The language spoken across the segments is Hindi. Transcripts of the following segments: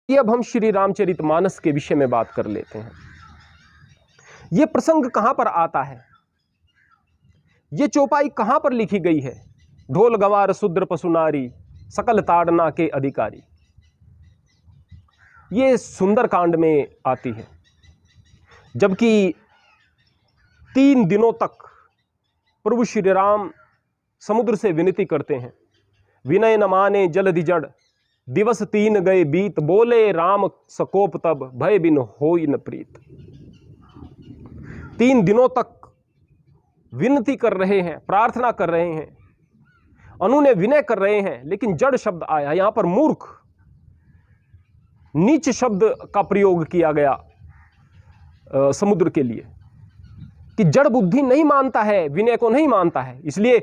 ये अब हम श्री रामचरितमानस के विषय में बात कर लेते हैं। ये प्रसंग कहां पर आता है, ये चौपाई कहां पर लिखी गई है? ढोल गंवार शूद्र पशुनारी सकल ताड़ना के अधिकारी, ये सुंदरकांड में आती है। जबकि 3 दिनों तक प्रभु श्री राम समुद्र से विनती करते हैं, विनय न माने जलधि जड़, दिवस 3 गए बीत, बोले राम सकोप तब, भय बिन होई न प्रीत। 3 दिनों तक विनती कर रहे हैं, प्रार्थना कर रहे हैं, अनुनय विनय कर रहे हैं, लेकिन जड़ शब्द आया। यहां पर मूर्ख, नीच शब्द का प्रयोग किया गया समुद्र के लिए कि जड़ बुद्धि नहीं मानता है, विनय को नहीं मानता है। इसलिए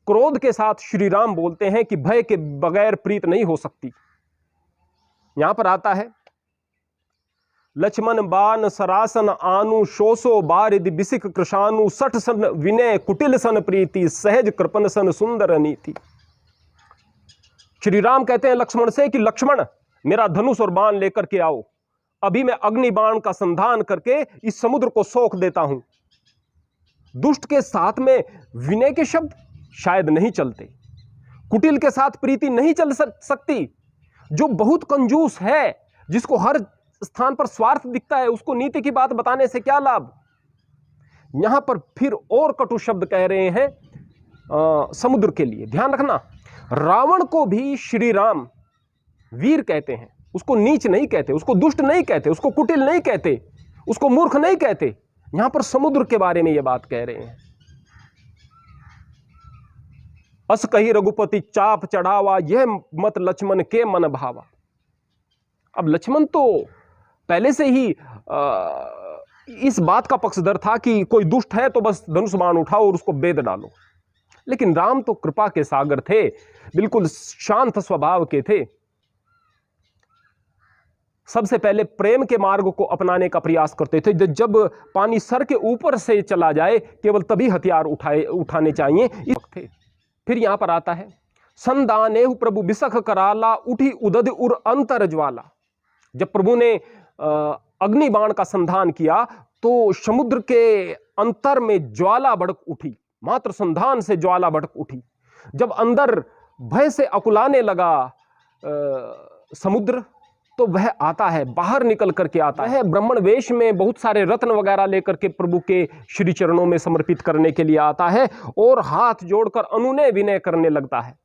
क्रोध के साथ श्री राम बोलते हैं कि भय के बगैर प्रीत नहीं हो सकती। यहां पर आता है, लक्ष्मण बान सरासन आनु, शोसो बारिद बिसिक कृषानु, 60 सन विनय कुटिल सन प्रीति, सहज कृपन सन सुंदर नीति। श्री राम कहते हैं लक्ष्मण से कि लक्ष्मण, मेरा धनुष और बाण लेकर के आओ, अभी मैं अग्नि बाण का संधान करके इस समुद्र को सोख देता हूं। दुष्ट के साथ में विनय के शब्द शायद नहीं चलते, कुटिल के साथ प्रीति नहीं चल सकती। जो बहुत कंजूस है, जिसको हर स्थान पर स्वार्थ दिखता है, उसको नीति की बात बताने से क्या लाभ? यहां पर फिर और कटु शब्द कह रहे हैं समुद्र के लिए। ध्यान रखना, रावण को भी श्री राम वीर कहते हैं, उसको नीच नहीं कहते, उसको दुष्ट नहीं कहते, उसको कुटिल नहीं कहते, उसको मूर्ख नहीं कहते। यहां पर समुद्र के बारे में यह बात कह रहे हैं। अस कही रघुपति चाप चढ़ावा, यह मत लक्ष्मण के मन भावा। अब लक्ष्मण तो पहले से ही इस बात का पक्षधर था कि कोई दुष्ट है तो बस धनुष बाण उठाओ और उसको बेद डालो। लेकिन राम तो कृपा के सागर थे, बिल्कुल शांत स्वभाव के थे। सबसे पहले प्रेम के मार्ग को अपनाने का प्रयास करते थे। जब पानी सर के ऊपर से चला जाए, केवल तभी हथियार उठाने चाहिए थे। फिर यहां पर आता है, संदानेहु प्रभु बिसख कराला, उठी उदध उर अंतर ज्वाला। जब प्रभु ने अग्नि बाण का संधान किया तो समुद्र के अंतर में ज्वाला भड़क उठी, मात्र संधान से ज्वाला भड़क उठी। जब अंदर भय से अकुलाने लगा समुद्र, तो वह आता है, बाहर निकल करके आता है, ब्राह्मण वेश में बहुत सारे रत्न वगैरह लेकर के प्रभु के श्री चरणों में समर्पित करने के लिए आता है और हाथ जोड़कर अनुनय विनय करने लगता है।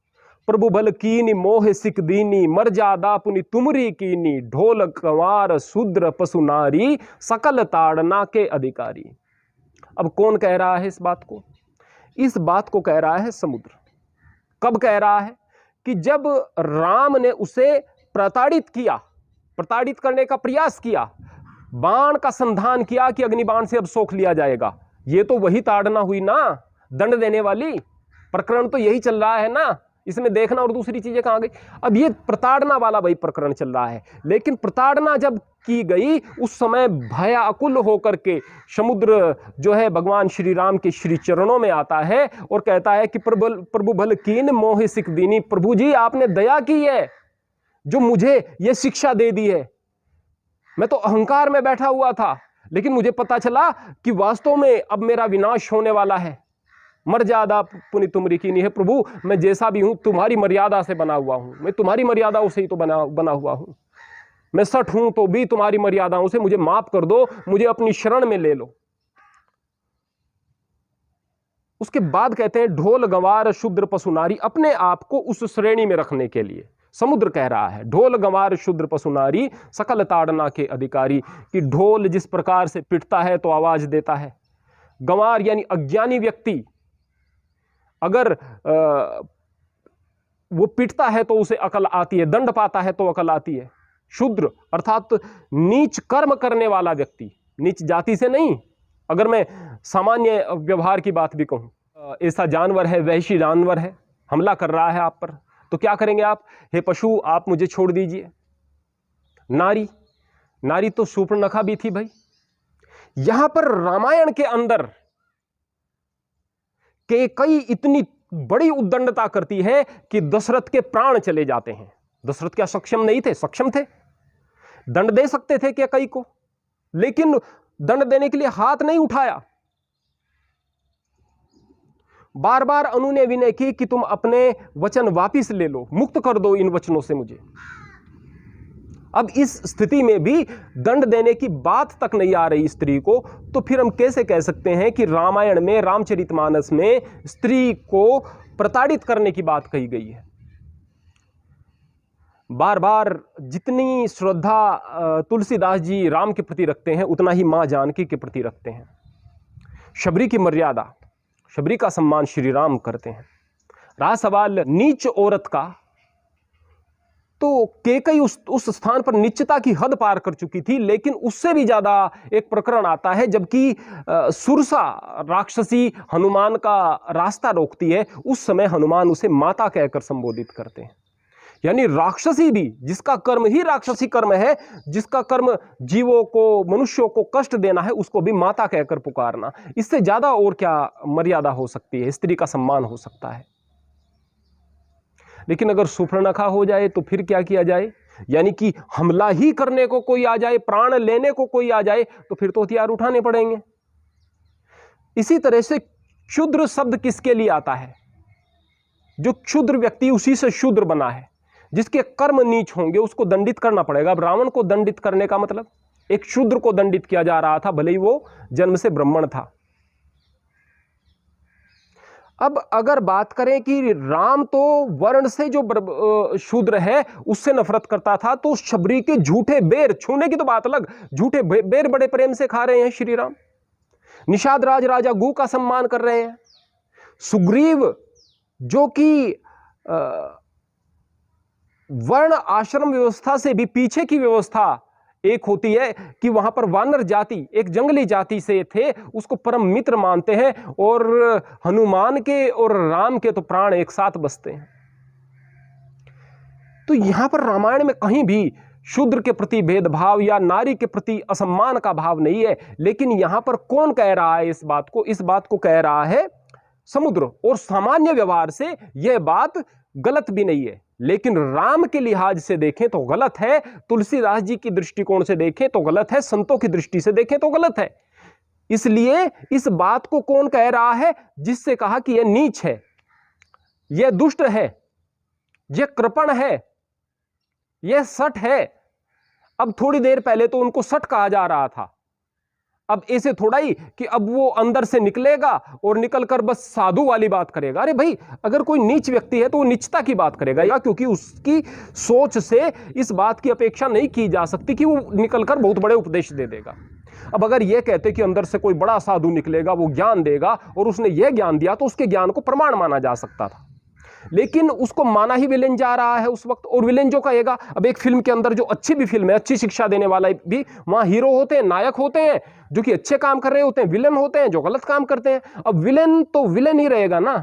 प्रभु भल कीनी मोह सिक दीनी, मर्यादा पुनि तुमरी कीनी, ढोल कंवार शूद्र पशु नारी, सकल ताड़ना के अधिकारी। अब कौन कह रहा है इस बात को? इस बात को कह रहा है समुद्र। कब कह रहा है? कि जब राम ने उसे प्रताड़ित किया, प्रताड़ित करने का प्रयास किया, बाण का संधान किया कि अग्निबाण से अब सोख लिया जाएगा। ये तो वही ताड़ना हुई ना, दंड देने वाली। प्रकरण तो यही चल रहा है ना, इसमें देखना और दूसरी चीजें कहां गई। अब ये प्रताड़ना वाला वही प्रकरण चल रहा है। लेकिन प्रताड़ना जब की गई, उस समय भयाकुल होकर के समुद्र जो है भगवान श्री राम के श्री चरणों में आता है और कहता है कि प्रभु भल कीन मोह सिक दीनी, प्रभु जी आपने दया की है जो मुझे ये शिक्षा दे दी है। मैं तो अहंकार में बैठा हुआ था, लेकिन मुझे पता चला कि वास्तव में अब मेरा विनाश होने वाला है। मर्यादा पुनि तुमरी कीनी है, प्रभु मैं जैसा भी हूं तुम्हारी मर्यादा से बना हुआ हूं, मैं तुम्हारी मर्यादाओं से ही तो बना हुआ हूं। मैं सठ हूं तो भी तुम्हारी मर्यादाओं से, मुझे माफ कर दो, मुझे अपनी शरण में ले लो। उसके बाद कहते हैं ढोल गंवार शूद्र पशु नारी, अपने आप को उस श्रेणी में रखने के लिए समुद्र कह रहा है, ढोल गंवार शूद्र पशु नारी सकल ताड़ना के अधिकारी। कि ढोल जिस प्रकार से पिटता है तो आवाज देता है, गंवार यानी अज्ञानी व्यक्ति अगर वो पिटता है तो उसे अकल आती है, दंड पाता है तो अकल आती है। शूद्र अर्थात नीच कर्म करने वाला व्यक्ति, नीच जाति से नहीं, अगर मैं सामान्य व्यवहार की बात भी कहूं, ऐसा जानवर है, वहशी जानवर है, हमला कर रहा है आप पर, तो क्या करेंगे आप? हे पशु आप मुझे छोड़ दीजिए। नारी, नारी तो शूर्पणखा भी थी भाई। यहां पर रामायण के अंदर कैकेयी इतनी बड़ी उद्दंडता करती है कि दशरथ के प्राण चले जाते हैं। दशरथ क्या सक्षम नहीं थे? सक्षम थे। दंड दे सकते थे क्या कई को, लेकिन दंड देने के लिए हाथ नहीं उठाया। बार बार अनुनय विनय की कि तुम अपने वचन वापिस ले लो, मुक्त कर दो इन वचनों से मुझे। अब इस स्थिति में भी दंड देने की बात तक नहीं आ रही स्त्री को, तो फिर हम कैसे कह सकते हैं कि रामायण में, रामचरितमानस में स्त्री को प्रताड़ित करने की बात कही गई है। बार बार जितनी श्रद्धा तुलसीदास जी राम के प्रति रखते हैं, उतना ही मां जानकी के प्रति रखते हैं। शबरी की मर्यादा, शबरी का सम्मान श्री राम करते हैं। रहा सवाल नीच औरत का, तो केकई उस स्थान पर नीचता की हद पार कर चुकी थी, लेकिन उससे भी ज्यादा एक प्रकरण आता है जबकि सुरसा राक्षसी हनुमान का रास्ता रोकती है, उस समय हनुमान उसे माता कहकर संबोधित करते हैं। यानी राक्षसी भी, जिसका कर्म ही राक्षसी कर्म है, जिसका कर्म जीवों को, मनुष्यों को कष्ट देना है, उसको भी माता कहकर पुकारना, इससे ज्यादा और क्या मर्यादा हो सकती है, स्त्री का सम्मान हो सकता है। लेकिन अगर सुपर्णखा हो जाए तो फिर क्या किया जाए? यानी कि हमला ही करने को कोई आ जाए, प्राण लेने को कोई आ जाए, तो फिर तो हथियार उठाने पड़ेंगे। इसी तरह से क्षुद्र शब्द किसके लिए आता है? जो क्षुद्र व्यक्ति उसी से शूद्र बना है, जिसके कर्म नीच होंगे, उसको दंडित करना पड़ेगा। अब रावण को दंडित करने का मतलब एक शूद्र को दंडित किया जा रहा था, भले ही वो जन्म से ब्राह्मण था। अब अगर बात करें कि राम तो वर्ण से जो शूद्र है उससे नफरत करता था, तो शबरी के झूठे बेर छूने की तो बात अलग, झूठे बेर बड़े प्रेम से खा रहे हैं श्री राम। निषाद राज राजा गु का सम्मान कर रहे हैं। सुग्रीव जो कि वर्ण आश्रम व्यवस्था से भी पीछे की व्यवस्था एक होती है कि वहां पर वानर जाति, एक जंगली जाति से थे, उसको परम मित्र मानते हैं, और हनुमान के और राम के तो प्राण एक साथ बसते हैं। तो यहां पर रामायण में कहीं भी शूद्र के प्रति भेदभाव या नारी के प्रति असम्मान का भाव नहीं है। लेकिन यहां पर कौन कह रहा है इस बात को? इस बात को कह रहा है समुद्र, और सामान्य व्यवहार से यह बात गलत भी नहीं है, लेकिन राम के लिहाज से देखें तो गलत है, तुलसीदास जी की दृष्टिकोण से देखें तो गलत है, संतों की दृष्टि से देखें तो गलत है। इसलिए इस बात को कौन कह रहा है? जिससे कहा कि यह नीच है, यह दुष्ट है, यह कृपण है, यह सठ है। अब थोड़ी देर पहले तो उनको सठ कहा जा रहा था, अब ऐसे थोड़ा ही कि अब वो अंदर से निकलेगा और निकलकर बस साधु वाली बात करेगा। अरे भाई, अगर कोई नीच व्यक्ति है तो वो नीचता की बात करेगा, या क्योंकि उसकी सोच से इस बात की अपेक्षा नहीं की जा सकती कि वो निकलकर बहुत बड़े उपदेश दे देगा। अब अगर ये कहते कि अंदर से कोई बड़ा साधु निकलेगा, वो ज्ञान देगा, और उसने ये ज्ञान दिया, तो उसके ज्ञान को प्रमाण माना जा सकता था। लेकिन उसको माना ही विलेन जा रहा है उस वक्त, और विलेन जो कहेगा, अब एक फिल्म के अंदर जो अच्छी भी फिल्म है, अच्छी शिक्षा देने वाला भी, वहां हीरो होते हैं, नायक होते हैं जो कि अच्छे काम कर रहे होते हैं, विलेन होते हैं जो गलत काम करते हैं। अब विलेन तो विलेन ही रहेगा ना,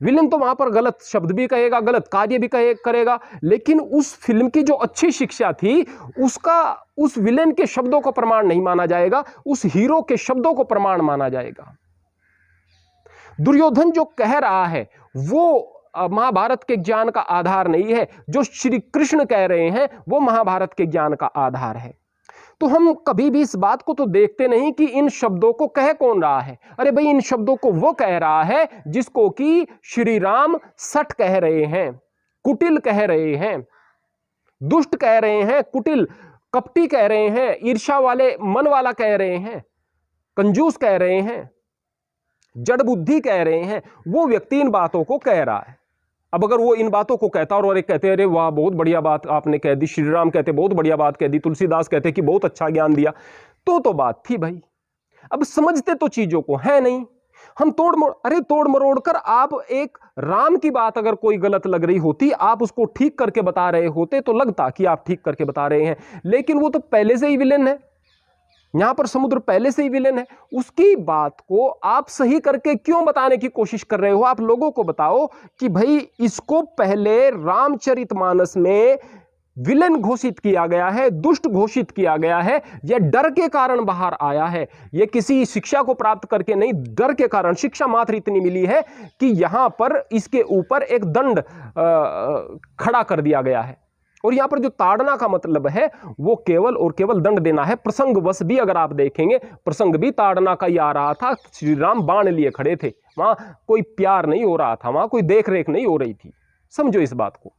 विलेन तो वहां पर गलत शब्द भी कहेगा, गलत कार्य भी करेगा, लेकिन उस फिल्म की जो अच्छी शिक्षा थी उसका उस विलेन के शब्दों को प्रमाण नहीं माना जाएगा, उस हीरो के शब्दों को प्रमाण माना जाएगा। दुर्योधन जो कह रहा है वो महाभारत के ज्ञान का आधार नहीं है, जो श्री कृष्ण कह रहे हैं वो महाभारत के ज्ञान का आधार है। तो हम कभी भी इस बात को तो देखते नहीं कि इन शब्दों को कह कौन रहा है। अरे भाई, इन शब्दों को वो कह रहा है जिसको कि श्री राम सठ कह रहे हैं, कुटिल कह रहे हैं, दुष्ट कह रहे हैं, कुटिल कपटी कह रहे हैं, ईर्ष्या वाले मन वाला कह रहे हैं, कंजूस कह रहे हैं, जड़ बुद्धि कह रहे हैं। वो व्यक्ति इन बातों को कह रहा है। अब अगर वो इन बातों को कहता और एक कहते अरे वाह बहुत बढ़िया बात आपने कह दी, श्री राम कहते बहुत बढ़िया बात कह दी, तुलसीदास कहते कि बहुत अच्छा ज्ञान दिया, तो बात थी भाई। अब समझते तो चीजों को है नहीं, हम तोड़ मरोड़ कर, आप एक राम की बात अगर कोई गलत लग रही होती, आप उसको ठीक करके बता रहे होते तो लगता कि आप ठीक करके बता रहे हैं, लेकिन वो तो पहले से ही विलेन है। यहां पर समुद्र पहले से ही विलेन है, उसकी बात को आप सही करके क्यों बताने की कोशिश कर रहे हो? आप लोगों को बताओ कि भाई इसको पहले रामचरितमानस में विलेन घोषित किया गया है, दुष्ट घोषित किया गया है, यह डर के कारण बाहर आया है, यह किसी शिक्षा को प्राप्त करके नहीं, डर के कारण। शिक्षा मात्र इतनी मिली है कि यहां पर इसके ऊपर एक दंड खड़ा कर दिया गया है, और यहां पर जो ताड़ना का मतलब है वो केवल और केवल दंड देना है। प्रसंगवश भी अगर आप देखेंगे, प्रसंग भी ताड़ना का ही आ रहा था। श्री राम बाण लिए खड़े थे, वहां कोई प्यार नहीं हो रहा था, वहां कोई देख रेख नहीं हो रही थी। समझो इस बात को।